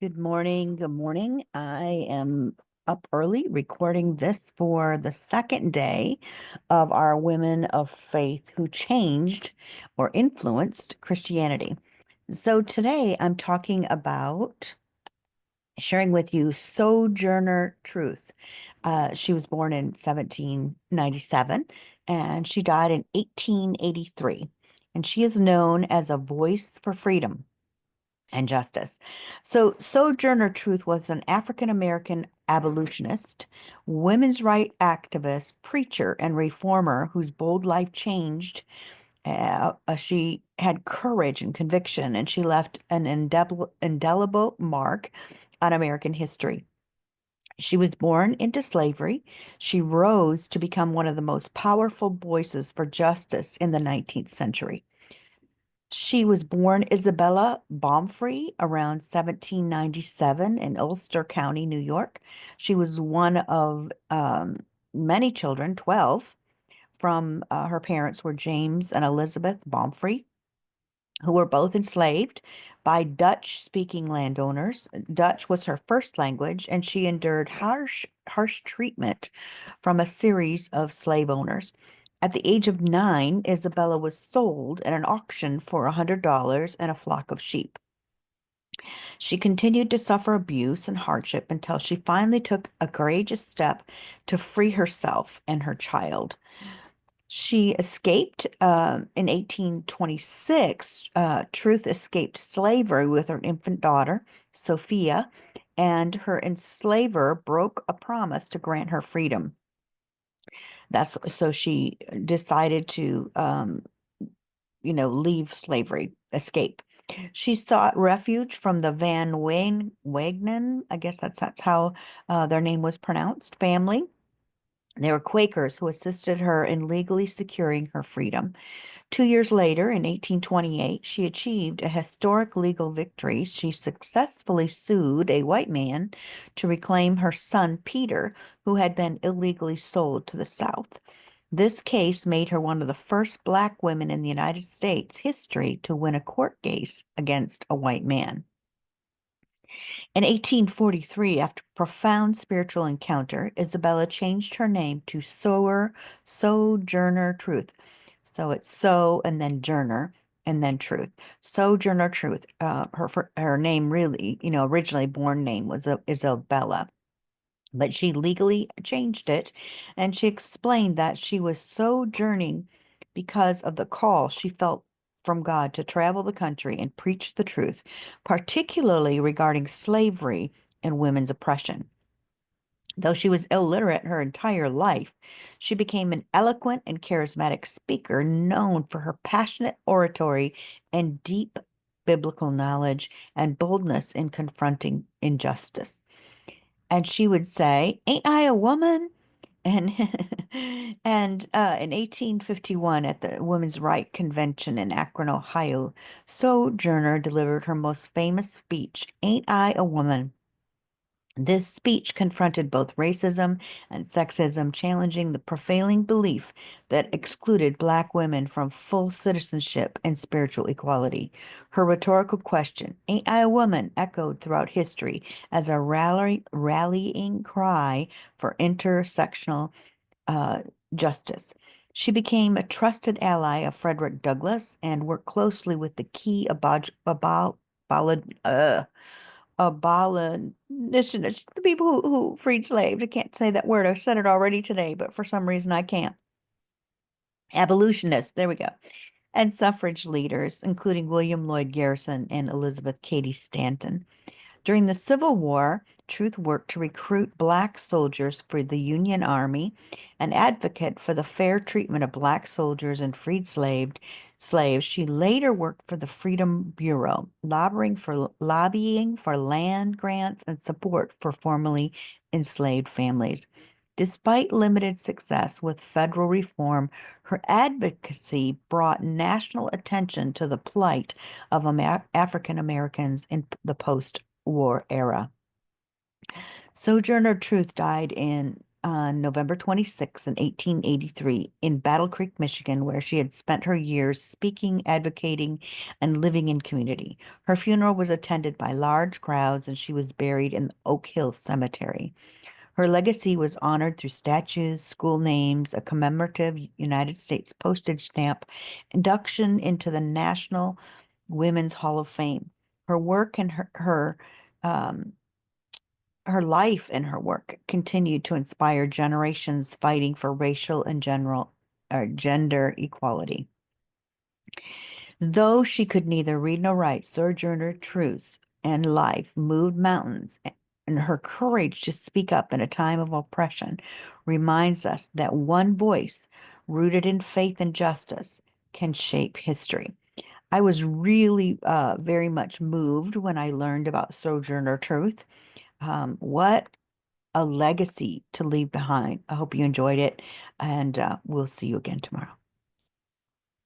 Good morning. Good morning. I am up early recording this for the second day of our Women of Faith who changed or influenced Christianity. So today I'm talking about sharing with you Sojourner Truth. She was born in 1797 and she died in 1883. And she is known as a voice for freedom and justice. So, Sojourner Truth was an African American abolitionist, women's rights activist, preacher, and reformer whose bold life changed. She had courage and conviction, and she left an indelible mark on American history. She was born into slavery. She rose to become one of the most powerful voices for justice in the 19th century. She was born Isabella Baumfree around 1797 in Ulster County, New York. She was one of many children, 12, from her parents were James and Elizabeth Baumfree, who were both enslaved by Dutch-speaking landowners. Dutch was her first language, and she endured harsh treatment from a series of slave owners. At the age of 9, Isabella was sold at an auction for $100 and a flock of sheep. She continued to suffer abuse and hardship until she finally took a courageous step to free herself and her child. She escaped in 1826. Truth escaped slavery with her infant daughter, Sophia, and her enslaver broke a promise to grant her freedom. That's so she decided to, leave slavery, escape. She sought refuge from the Van Wagenen, I guess that's how their name was pronounced, family. They were Quakers who assisted her in legally securing her freedom. 2 years later, in 1828, she achieved a historic legal victory. She successfully sued a white man to reclaim her son, Peter, who had been illegally sold to the South. This case made her one of the first Black women in the United States history to win a court case against a white man. In 1843, after profound spiritual encounter, Isabella changed her name to Sojourner Truth. So it's so and then Journer and then Truth. Sojourner Truth. Her name really, originally born name was Isabella, but she legally changed it, and she explained that she was sojourning because of the call she felt from God to travel the country and preach the truth, particularly regarding slavery and women's oppression. Though she was illiterate her entire life, she became an eloquent and charismatic speaker known for her passionate oratory and deep biblical knowledge and boldness in confronting injustice. And she would say, "Ain't I a woman?" And and in 1851, at the Women's Right Convention in Akron, Ohio, Sojourner delivered her most famous speech, "Ain't I a Woman?" This speech confronted both racism and sexism, challenging the prevailing belief that excluded Black women from full citizenship and spiritual equality. Her rhetorical question, "Ain't I a woman?" echoed throughout history as a rallying cry for intersectional uh, justice. She became a trusted ally of Frederick Douglass and worked closely with the key abolitionists, the people who freed slaves. I can't say that word. I said it already today, but for some reason I can't. Abolitionists, there we go. And suffrage leaders, including William Lloyd Garrison and Elizabeth Cady Stanton. During the Civil War, Truth worked to recruit Black soldiers for the Union Army, an advocate for the fair treatment of Black soldiers and freed slaves. She later worked for the Freedom Bureau, lobbying for land grants and support for formerly enslaved families. Despite limited success with federal reform, her advocacy brought national attention to the plight of African Americans in the post-war era. Sojourner Truth died in on November 26 in 1883 in Battle Creek, Michigan, where she had spent her years speaking, advocating, and living in community. Her funeral was attended by large crowds, and she was buried in the Oak Hill Cemetery. Her legacy was honored through statues, school names, a commemorative United States postage stamp, induction into the National Women's Hall of Fame. Her work and um, her life and her work continued to inspire generations fighting for racial and gender equality. Though she could neither read nor write, Sojourner Truth and life moved mountains, and her courage to speak up in a time of oppression reminds us that one voice rooted in faith and justice can shape history. I was really very much moved when I learned about Sojourner Truth. What a legacy to leave behind. I hope you enjoyed it, and we'll see you again tomorrow.